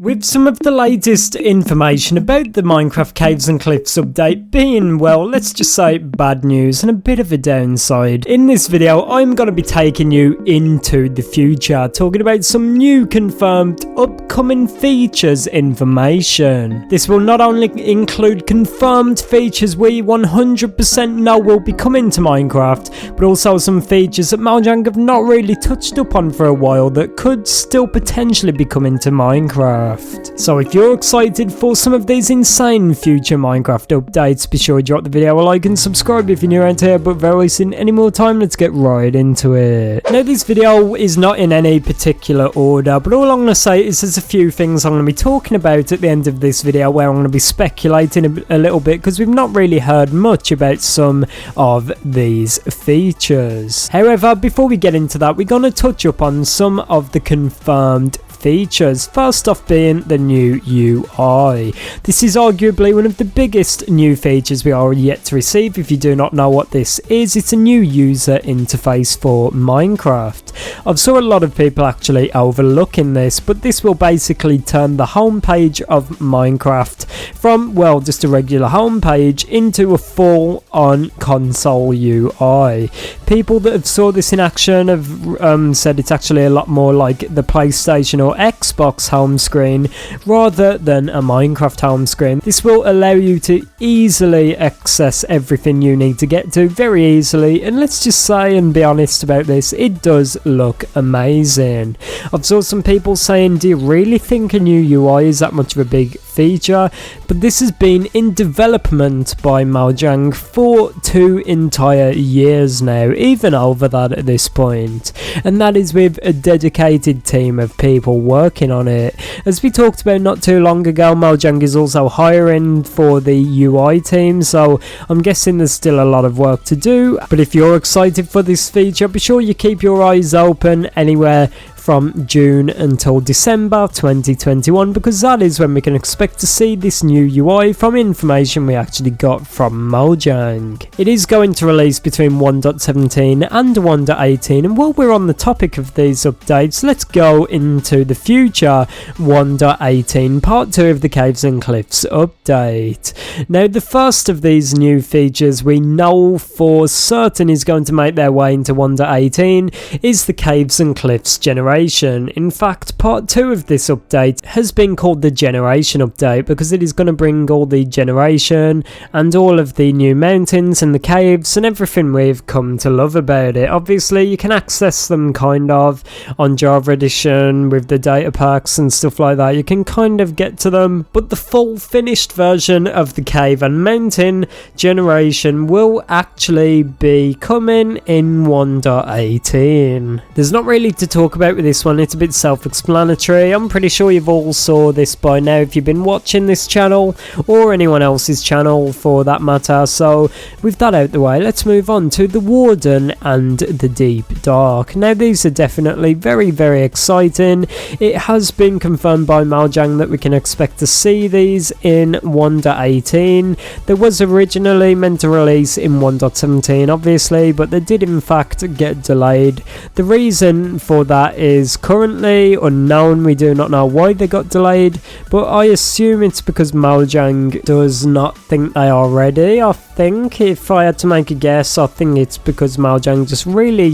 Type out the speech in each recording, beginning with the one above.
With some of the latest information about the Minecraft Caves and Cliffs update being, well, let's just say bad news and a bit of a downside. In this video, I'm going to be taking you into the future, talking about some new confirmed upcoming features information. This will not only include confirmed features we 100% know will be coming to Minecraft, but also some features that Mojang have not really touched upon for a while that could still potentially be coming to Minecraft. So if you're excited for some of these insane future Minecraft updates, be sure to drop the video a like and subscribe if you're new around here. But without wasting any more time, let's get right into it. Now, this video is not in any particular order, but all I'm going to say is there's a few things I'm going to be talking about at the end of this video where I'm going to be speculating a little bit, because we've not really heard much about some of these features. However, before we get into that, we're going to touch up on some of the confirmed features. First off being the new UI. This is arguably one of the biggest new features we are yet to receive. If you do not know what this is, it's a new user interface for Minecraft. I've saw a lot of people actually overlooking this, but this will basically turn the homepage of Minecraft from, well, just a regular homepage into a full-on console UI. People that have saw this in action have said it's actually a lot more like the PlayStation or Xbox home screen rather than a Minecraft home screen. This will allow you to easily access everything you need to get to very easily, and let's just say and be honest about this, it does look amazing. I've saw some people saying, do you really think a new UI is that much of a big feature? But this has been in development by Mojang for 2 entire years now, even over that at this point, and that is with a dedicated team of people working on it. As we talked about not too long ago, Mojang is also hiring for the UI team, so I'm guessing there's still a lot of work to do. But if you're excited for this feature, be sure you keep your eyes open anywhere from June until December 2021, because that is when we can expect to see this new UI from information we actually got from Mojang. It is going to release between 1.17 and 1.18, and while we're on the topic of these updates, let's go into the future 1.18 part 2 of the Caves and Cliffs update. Now, the first of these new features we know for certain is going to make their way into 1.18 is the Caves and Cliffs generation. In fact, part 2 of this update has been called the generation update because it is going to bring all the generation and all of the new mountains and the caves and everything we've come to love about it. Obviously, you can access them kind of on Java Edition with the data packs and stuff like that. You can kind of get to them, but the full finished version of the cave and mountain generation will actually be coming in 1.18. There's not really to talk about with this one, it's a bit self-explanatory. I'm pretty sure you've all saw this by now if you've been watching this channel or anyone else's channel for that matter. So with that out the way, let's move on to the Warden and the Deep Dark. Now, these are definitely very, very exciting. It has been confirmed by Mojang that we can expect to see these in 1.18. There was originally meant to release in 1.17 obviously, but they did in fact get delayed. The reason for that is currently unknown. We do not know why they got delayed, but I assume it's because Mojang does not think they are ready. I think, if I had to make a guess, I think it's because Mojang just really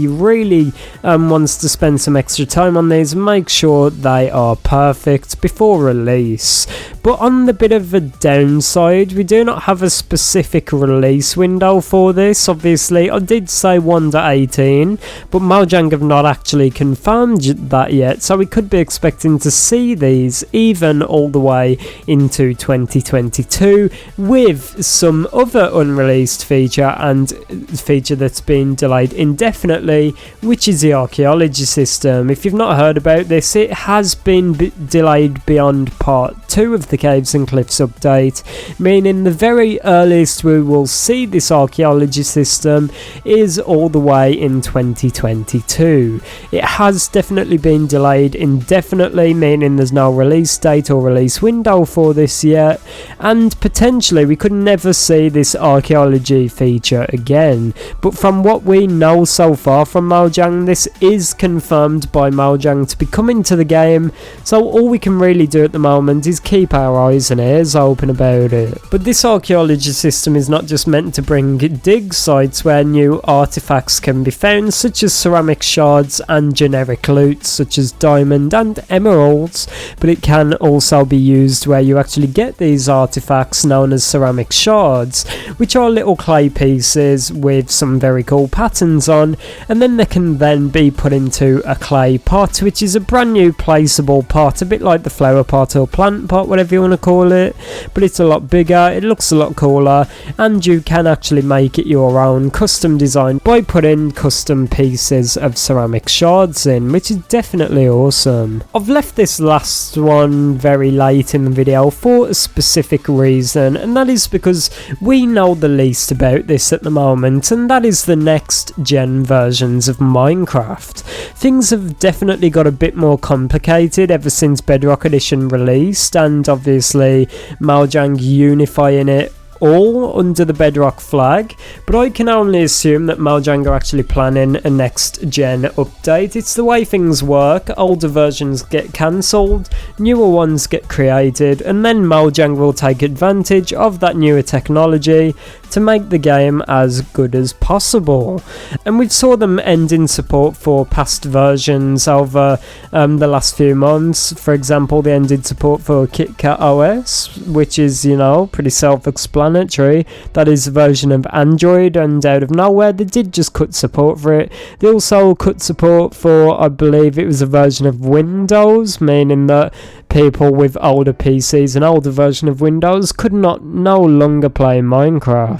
wants to spend some extra time on these and make sure they are perfect before release. But on the bit of a downside, we do not have a specific release window for this. Obviously, I did say 1.18, but Mojang have not actually confirmed that yet, so we could be expecting to see these even all the way into 2022 with some other unreleased feature and feature that's been delayed indefinitely, which is the Archaeology System. If you've not heard about this, it has been delayed beyond part 2 of the the Caves and Cliffs update, meaning the very earliest we will see this archaeology system is all the way in 2022. It has definitely been delayed indefinitely, meaning there's no release date or release window for this yet, and potentially we could never see this archaeology feature again. But from what we know so far from Mojang, this is confirmed by Mojang to be coming to the game, so all we can really do at the moment is keep our eyes and ears open about it. But this archaeology system is not just meant to bring dig sites where new artifacts can be found, such as ceramic shards and generic loot such as diamond and emeralds, but it can also be used where you actually get these artifacts known as ceramic shards, which are little clay pieces with some very cool patterns on, and then they can then be put into a clay pot, which is a brand new placeable pot, a bit like the flower pot or plant pot, whatever you want to call it, but it's a lot bigger, it looks a lot cooler, and you can actually make it your own, custom designed by putting custom pieces of ceramic shards in, which is definitely awesome. I've left this last one very late in the video for a specific reason, and that is because we know the least about this at the moment, and that is the next gen versions of Minecraft. Things have definitely got a bit more complicated ever since Bedrock Edition released, and obviously Mojang unifying it all under the Bedrock flag, but I can only assume that Mojang are actually planning a next gen update. It's the way things work, older versions get cancelled, newer ones get created, and then Mojang will take advantage of that newer technology to make the game as good as possible. And we saw them ending support for past versions over the last few months. For example, they ended support for KitKat OS, which is, you know, pretty self-explanatory. That is a version of Android, and out of nowhere they did just cut support for it. They also cut support for, I believe it was a version of Windows, meaning that people with older PCs and older version of Windows could no longer play Minecraft.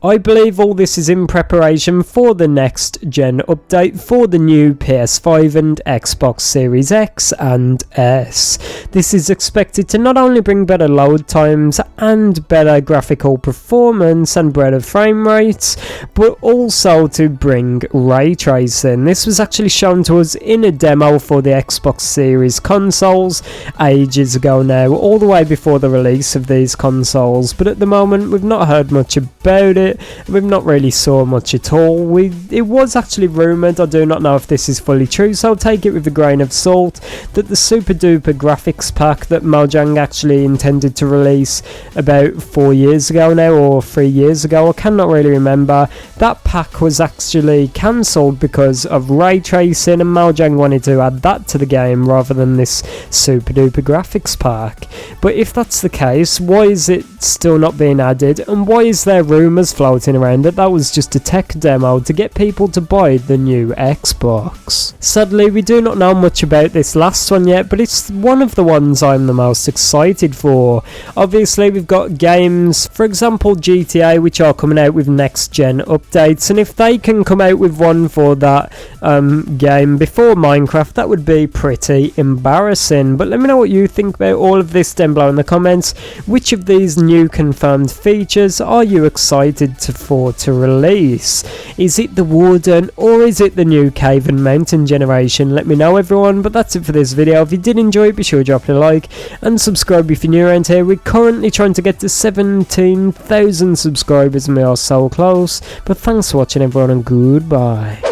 I believe all this is in preparation for the next gen update for the new PS5 and Xbox Series X and S. This is expected to not only bring better load times and better graphical performance and better frame rates, but also to bring ray tracing. This was actually shown to us in a demo for the Xbox Series consoles ages ago now, all the way before the release of these consoles, but at the moment we've not heard much about it, we've not really saw much at all. It was actually rumoured, I do not know if this is fully true, so take it with a grain of salt, that the super duper graphics pack that Mojang actually intended to release about 4 years ago now, or 3 years ago, I cannot really remember, that pack was actually cancelled because of ray tracing, and Mojang wanted to add that to the game rather than this super duper graphics pack. But if that's the case, why is it still not being added, and why is there rumours floating around that that was just a tech demo to get people to buy the new Xbox? Sadly, we do not know much about this last one yet, but it's one of the ones I'm the most excited for. Obviously we've got games, for example GTA, which are coming out with next gen updates, and if they can come out with one for that game before Minecraft, that would be pretty embarrassing. But let me know what you think about all of this down below in the comments. Which of these new confirmed features are you excited for to release? Is it the Warden, or is it the new cave and mountain generation? Let me know, everyone. But that's it for this video. If you did enjoy it, be sure to drop a like and subscribe if you're new around here. We're currently trying to get to 17,000 subscribers and we are so close. But thanks for watching, everyone, and goodbye.